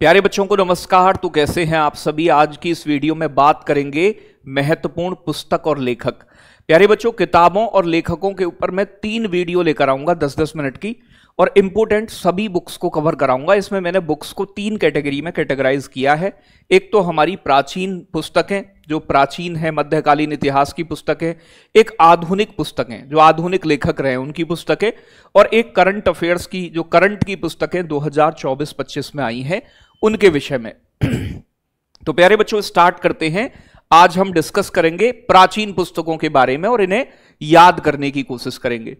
प्यारे बच्चों को नमस्कार। तो कैसे हैं आप सभी। आज की इस वीडियो में बात करेंगे महत्वपूर्ण पुस्तक और लेखक। प्यारे बच्चों, किताबों और लेखकों के ऊपर मैं 3 वीडियो लेकर आऊंगा 10-10 मिनट की, और इंपोर्टेंट सभी बुक्स को कवर कराऊंगा। इसमें मैंने बुक्स को 3 कैटेगरी में कैटेगराइज किया है। एक तो हमारी प्राचीन पुस्तकें जो प्राचीन है, मध्यकालीन इतिहास की पुस्तकें, एक आधुनिक पुस्तकें जो आधुनिक लेखक रहे उनकी पुस्तकें, और एक करंट अफेयर्स की जो करंट की पुस्तकें 2024-25 में आई हैं उनके विषय में। तो प्यारे बच्चों, स्टार्ट करते हैं। आज हम डिस्कस करेंगे प्राचीन पुस्तकों के बारे में और इन्हें याद करने की कोशिश करेंगे।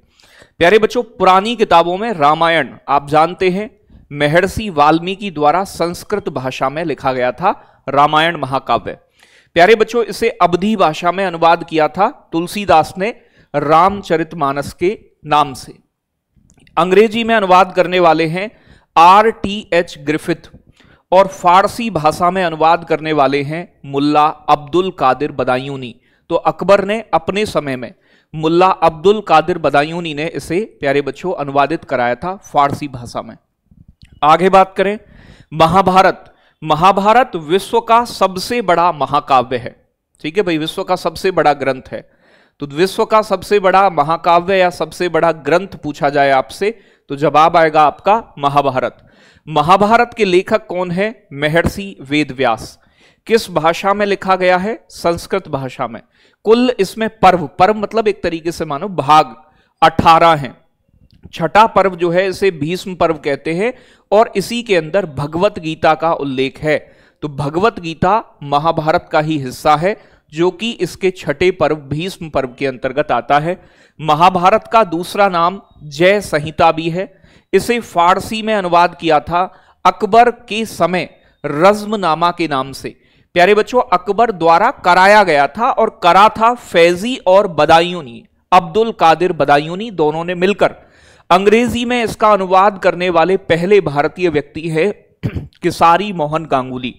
प्यारे बच्चों, पुरानी किताबों में रामायण आप जानते हैं महर्षि वाल्मीकि द्वारा संस्कृत भाषा में लिखा गया था, रामायण महाकाव्य। प्यारे बच्चों, इसे अवधी भाषा में अनुवाद किया था तुलसीदास ने रामचरितमानस के नाम से। अंग्रेजी में अनुवाद करने वाले हैं R.T.H. ग्रिफिथ, और फारसी भाषा में अनुवाद करने वाले हैं मुल्ला अब्दुल कादिर बदायूनी। तो अकबर ने अपने समय में मुल्ला अब्दुल कादिर बदायूनी ने इसे प्यारे बच्चों अनुवादित कराया था फारसी भाषा में। आगे बात करें, महाभारत। महाभारत विश्व का सबसे बड़ा महाकाव्य है। ठीक है भाई, विश्व का सबसे बड़ा ग्रंथ है। तो विश्व का सबसे बड़ा महाकाव्य या सबसे बड़ा ग्रंथ पूछा जाए आपसे तो जवाब आएगा आपका महाभारत। महाभारत के लेखक कौन है? महर्षि वेदव्यास। किस भाषा में लिखा गया है? संस्कृत भाषा में। कुल इसमें पर्व मतलब एक तरीके से मानो भाग 18 हैं। छठा पर्व जो है इसे भीष्म पर्व कहते हैं, और इसी के अंदर भगवत गीता का उल्लेख है। तो भगवत गीता महाभारत का ही हिस्सा है, जो कि इसके छठे पर्व भीष्म पर्व के अंतर्गत आता है। महाभारत का दूसरा नाम जय संहिता भी है। इसे फारसी में अनुवाद किया था अकबर के समय रज्मनामा के नाम से। प्यारे बच्चों, अकबर द्वारा कराया गया था, और करा था फैजी और बदायूनी, अब्दुल कादिर बदायूनी दोनों ने मिलकर। अंग्रेजी में इसका अनुवाद करने वाले पहले भारतीय व्यक्ति है किसारी मोहन गांगुली।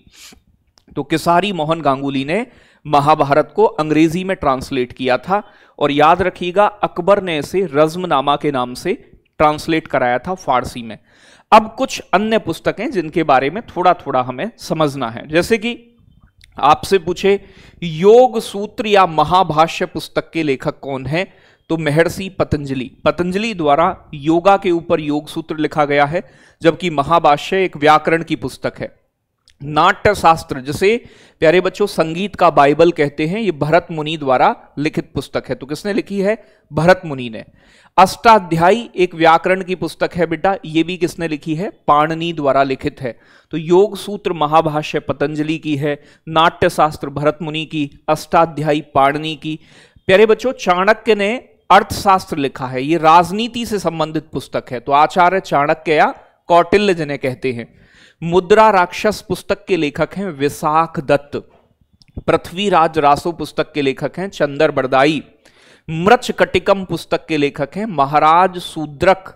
तो किसारी मोहन गांगुली ने महाभारत को अंग्रेजी में ट्रांसलेट किया था, और याद रखिएगा अकबर ने इसे रज्मनामा के नाम से ट्रांसलेट कराया था फारसी में। अब कुछ अन्य पुस्तकें जिनके बारे में थोड़ा थोड़ा हमें समझना है, जैसे कि आपसे पूछे योग सूत्र या महाभाष्य पुस्तक के लेखक कौन है? तो महर्षि पतंजलि। पतंजलि द्वारा योगा के ऊपर योग सूत्र लिखा गया है, जबकि महाभाष्य एक व्याकरण की पुस्तक है। नाट्य शास्त्र, जिसे प्यारे बच्चों संगीत का बाइबल कहते हैं, यह भरत मुनि द्वारा लिखित पुस्तक है। तो किसने लिखी है? भरत मुनि ने। अष्टाध्यायी एक व्याकरण की पुस्तक है बेटा, यह भी किसने लिखी है? पाणिनि द्वारा लिखित है। तो योग सूत्र महाभाष्य पतंजलि की है, नाट्य शास्त्र भरत मुनि की, अष्टाध्यायी पाणिनि की। प्यारे बच्चों, चाणक्य ने अर्थशास्त्र लिखा है, यह राजनीति से संबंधित पुस्तक है। तो आचार्य चाणक्य या कौटिल्य जिन्हें कहते हैं। मुद्रा राक्षस पुस्तक के लेखक हैं विशाख दत्त। पृथ्वीराज रासो पुस्तक के लेखक हैं चंदर बरदाई। मृच्छकटिकम पुस्तक के लेखक हैं महाराज शूद्रक।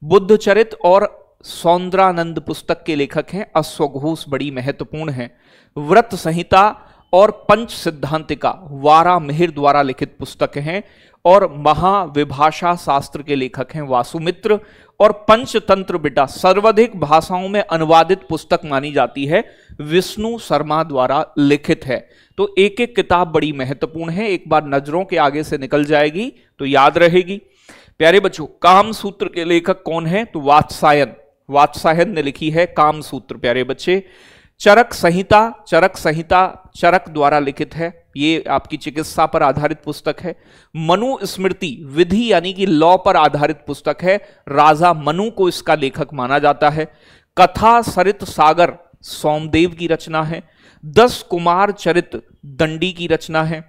बुद्धचरित और सौंदरानंद पुस्तक के लेखक हैं अश्वघोष, बड़ी महत्वपूर्ण है। व्रत संहिता और पंच सिद्धांतिका वारा मिहिर द्वारा लिखित पुस्तक हैं, और महाविभाषा शास्त्र के लेखक हैं वासुमित्र। और पंचतंत्र बेटा सर्वाधिक भाषाओं में अनुवादित पुस्तक मानी जाती है, विष्णु शर्मा द्वारा लिखित है। तो एक एक किताब बड़ी महत्वपूर्ण है, एक बार नजरों के आगे से निकल जाएगी तो याद रहेगी। प्यारे बच्चों, काम सूत्र के लेखक कौन है? तो वात्सायन। वात्सायन ने लिखी है काम सूत्र। प्यारे बच्चे, चरक संहिता चरक द्वारा लिखित है, ये आपकी चिकित्सा पर आधारित पुस्तक है। मनु स्मृति विधि यानी कि लॉ पर आधारित पुस्तक है, राजा मनु को इसका लेखक माना जाता है। कथा सरित सागर सोमदेव की रचना है। 10 कुमार चरित दंडी की रचना है।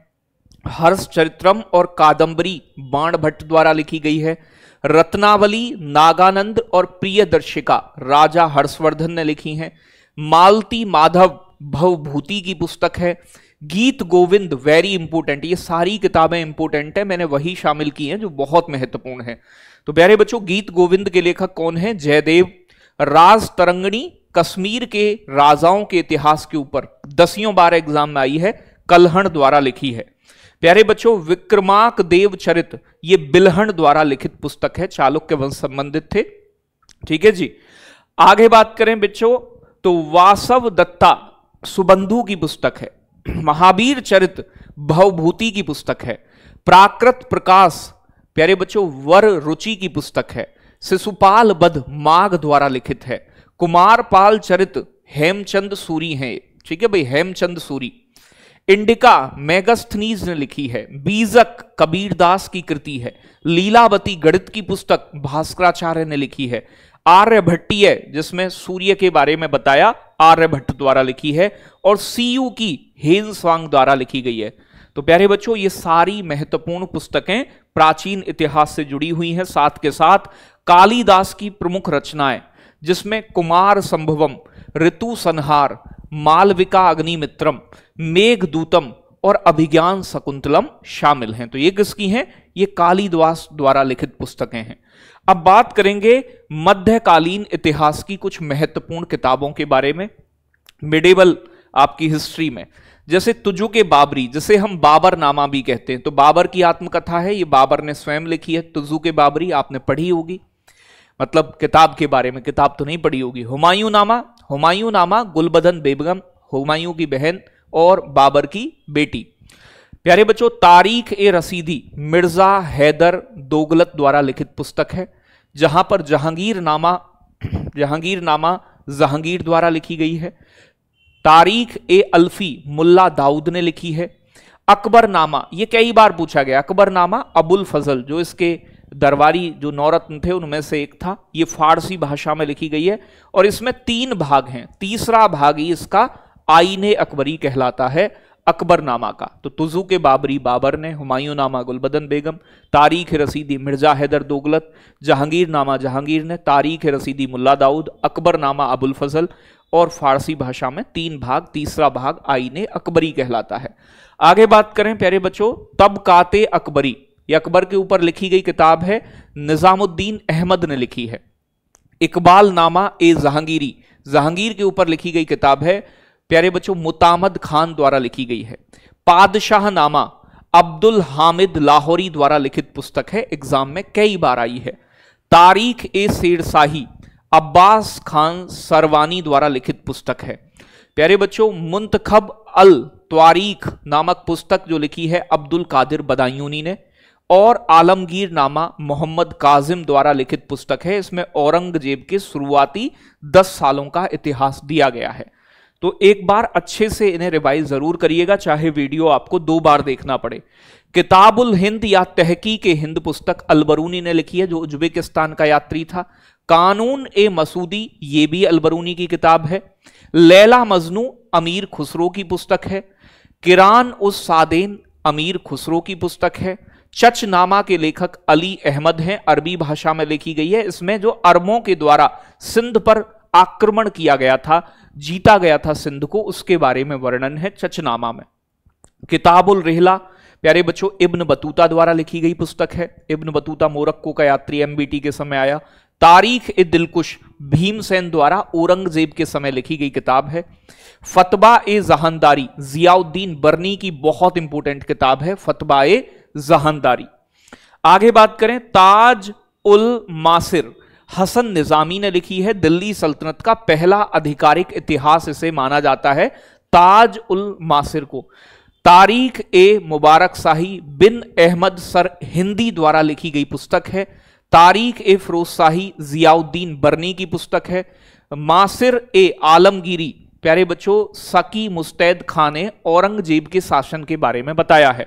हर्ष चरित्रम और कादंबरी बाणभट्ट द्वारा लिखी गई है। रत्नावली नागानंद और प्रियदर्शिका राजा हर्षवर्धन ने लिखी हैं। मालती माधव भवभूति की पुस्तक है। गीत गोविंद वेरी इंपोर्टेंट, ये सारी किताबें इंपोर्टेंट है, मैंने वही शामिल की हैं जो बहुत महत्वपूर्ण है। तो प्यारे बच्चों, गीत गोविंद के लेखक कौन है? जयदेव। राज तरंगिणी कश्मीर के राजाओं के इतिहास के ऊपर 10वीं बार एग्जाम में आई है, कल्हण द्वारा लिखी है। प्यारे बच्चों, विक्रमाक देव चरित ये बिल्हण द्वारा लिखित पुस्तक है, चालुक्य वंश संबंधित थे। ठीक है जी। आगे बात करें बच्चों, तो वासव दत्ता सुबंधु की पुस्तक है, महावीर चरित भवभूति की पुस्तक है, प्राकृत प्रकाश प्यारे बच्चों वर रुचि की पुस्तक है, शिशुपाल बध माघ द्वारा लिखित है, कुमारपाल चरित हेमचंद सूरी है, ठीक है भाई, हेमचंद सूरी। इंडिका मेगास्थनीज ने लिखी है, बीजक कबीरदास की कृति है, लीलावती गणित की पुस्तक भास्कराचार्य ने लिखी है, आर्यभट्टीय जिसमें सूर्य के बारे में बताया आर्यभट्ट द्वारा लिखी है, और सीयू की हेनस्वांग द्वारा लिखी गई है। तो प्यारे बच्चों ये सारी महत्वपूर्ण पुस्तकें प्राचीन इतिहास से जुड़ी हुई हैं। साथ के साथ कालिदास की प्रमुख रचनाएं जिसमें कुमार संभवम, ऋतु संहार, मालविका अग्निमित्रम, मेघदूतम और अभिज्ञान शकुंतलम शामिल हैं। तो ये किसकी हैं? ये कालिदास द्वारा लिखित पुस्तकें हैं। अब बात करेंगे मध्यकालीन इतिहास की कुछ महत्वपूर्ण किताबों के बारे में, मिडेवल आपकी हिस्ट्री में। जैसे तुजु के बाबरी, जिसे हम बाबर नामा भी कहते हैं, तो बाबर की आत्मकथा है, ये बाबर ने स्वयं लिखी है। तुजु के बाबरी आपने पढ़ी होगी, मतलब किताब के बारे में, किताब तो नहीं पढ़ी होगी। हुमायूं नामा, हुमायूं नामा गुलबदन बेगम, हुमायूं की बहन और बाबर की बेटी। प्यारे बच्चों तारीख ए रसीदी मिर्जा हैदर दोगलत द्वारा लिखित पुस्तक है, जहां पर जहांगीर नामा जहांगीर द्वारा लिखी गई है। तारीख ए अल्फी मुल्ला दाऊद ने लिखी है। अकबरनामा, ये कई बार पूछा गया, अकबरनामा अबुल फजल जो इसके दरबारी जो नौरत्न थे उनमें से एक था, ये फारसी भाषा में लिखी गई है और इसमें 3 भाग हैं। तीसरा भाग ही इसका आईने अकबरी कहलाता है, अकबरनामा का। तो तुजु के बाबरी बाबर ने, हुमायूं नामा गुलबदन बेगम, तारीख रसीदी मिर्जा हैदर दोगलत, जहांगीर नामा जहांगीर ने, तारीख रसीदी मुल्ला दाऊद, अकबरनामा अबुल फजल और फारसी भाषा में 3 भाग, तीसरा भाग आईने अकबरी कहलाता है। आगे बात करें प्यारे बच्चों तबकाते अकबरी, ये अकबर के ऊपर लिखी गई किताब है, निजामुद्दीन अहमद ने लिखी है। इकबाल नामा ए जहांगीरी, जहांगीर के ऊपर लिखी गई किताब है, प्यारे बच्चों मुतामद खान द्वारा लिखी गई है। पादशाह नामा अब्दुल हामिद लाहौरी द्वारा लिखित पुस्तक है, एग्जाम में कई बार आई है। तारीख ए शेरशाही अब्बास खान सरवानी द्वारा लिखित पुस्तक है। प्यारे बच्चों मुंतखब अल त्वारीख नामक पुस्तक जो लिखी है अब्दुल कादिर बदायूनी ने, और आलमगीर नामा मोहम्मद काजिम द्वारा लिखित पुस्तक है। इसमें औरंगजेब के शुरुआती 10 सालों का इतिहास दिया गया है। तो एक बार अच्छे से इन्हें रिवाइज जरूर करिएगा, चाहे वीडियो आपको 2 बार देखना पड़े। किताबुल हिंद या तहकीक हिंद पुस्तक अलबरूनी ने लिखी है, जो उज्बेकिस्तान का यात्री था। कानून ए मसूदी, ये भी अलबरूनी की किताब है। लैला मजनू अमीर खुसरो की पुस्तक है। किरान उस सादेन अमीर खुसरो की पुस्तक है। चचनामा के लेखक अली अहमद हैं, अरबी भाषा में लिखी गई है। इसमें जो अरबों के द्वारा सिंध पर आक्रमण किया गया था, जीता गया था सिंध को, उसके बारे में वर्णन है चचनामा में। किताबुल रिहला प्यारे बच्चों इब्न बतूता द्वारा लिखी गई पुस्तक है। इब्न बतूता मोरक्को का यात्री, एमबीटी के समय आया। तारीख ए दिलकुश भीमसेन द्वारा औरंगजेब के समय लिखी गई किताब है। फतबा ए जहानदारी जियाउद्दीन बर्नी की बहुत इंपॉर्टेंट किताब है, फतबा ए जहानदारी। आगे बात करें ताज उल मासिर हसन निजामी ने लिखी है। दिल्ली सल्तनत का पहला आधिकारिक इतिहास इसे माना जाता है, ताज उल मासिर को। तारीख ए मुबारक शाही बिन अहमद सर हिंदी द्वारा लिखी गई पुस्तक है। तारीख ए फिरोज शाही जियाउद्दीन बर्नी की पुस्तक है। मासिर ए आलमगीरी प्यारे बच्चों सकी मुस्तैद खान ने औरंगजेब के शासन के बारे में बताया है।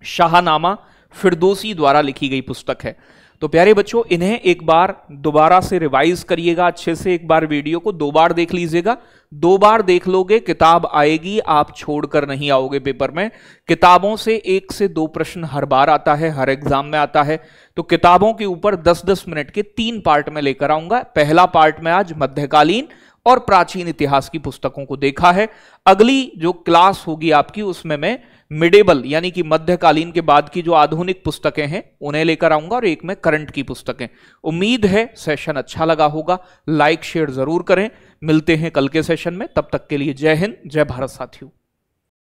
शाहनामा फिरदौसी द्वारा लिखी गई पुस्तक है। तो प्यारे बच्चों इन्हें एक बार दोबारा से रिवाइज करिएगा अच्छे से, एक बार वीडियो को 2 बार देख लीजिएगा। 2 बार देख लोगे किताब आएगी, आप छोड़कर नहीं आओगे पेपर में। किताबों से 1 से 2 प्रश्न हर बार आता है, हर एग्जाम में आता है। तो किताबों के ऊपर 10-10 मिनट के 3 पार्ट में लेकर आऊंगा। पहला पार्ट में आज मध्यकालीन और प्राचीन इतिहास की पुस्तकों को देखा है। अगली जो क्लास होगी आपकी उसमें मैं मिडेवल यानी कि मध्यकालीन के बाद की जो आधुनिक पुस्तकें हैं उन्हें लेकर आऊंगा और एक में करंट की पुस्तकें। उम्मीद है सेशन अच्छा लगा होगा, लाइक शेयर जरूर करें। मिलते हैं कल के सेशन में, तब तक के लिए जय हिंद, जय भारत साथियों।